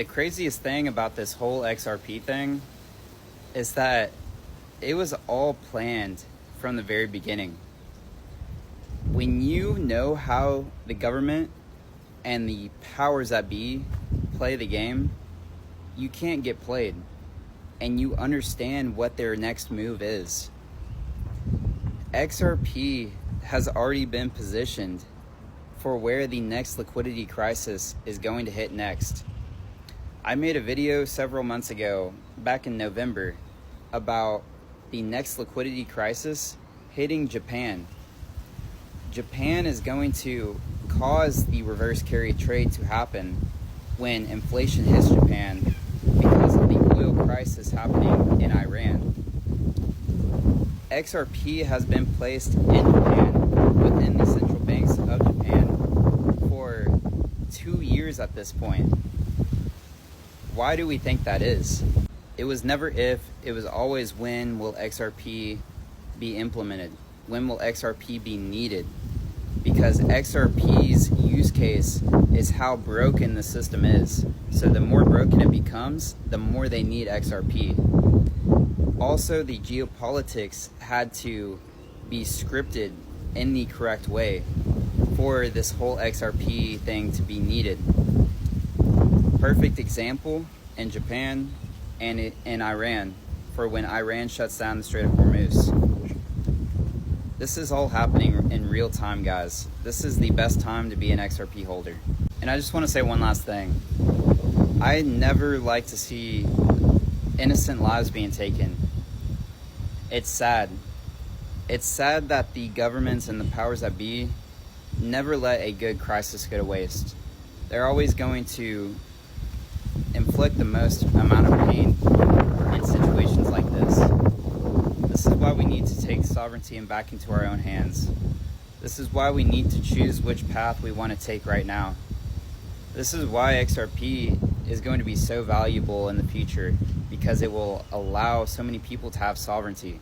The craziest thing about this whole XRP thing is that it was all planned from the very beginning. When you know how the government and the powers that be play the game, you can't get played, and you understand what their next move is. XRP has already been positioned for where the next liquidity crisis is going to hit next. I made a video several months ago, back in November, about the next liquidity crisis hitting Japan. Japan is going to cause the reverse carry trade to happen when inflation hits Japan because of the oil crisis happening in Iran. XRP has been placed in Japan, within the central banks of Japan, for 2 years at this point. Why do we think that is? It was never if, it was always when will XRP be implemented? When will XRP be needed? Because XRP's use case is how broken the system is. So the more broken it becomes, the more they need XRP. Also, the geopolitics had to be scripted in the correct way for this whole XRP thing to be needed. Perfect example in Japan and in Iran for when Iran shuts down the Strait of Hormuz. This is all happening in real time, guys. This is the best time to be an XRP holder. And I just want to say one last thing. I never like to see innocent lives being taken. It's sad. It's sad that the governments and the powers that be never let a good crisis go to waste. They're always going to inflict the most amount of pain in situations like this. This is why we need to take sovereignty and back into our own hands. This is why we need to choose which path we want to take right now. This is why XRP is going to be so valuable in the future, because it will allow so many people to have sovereignty.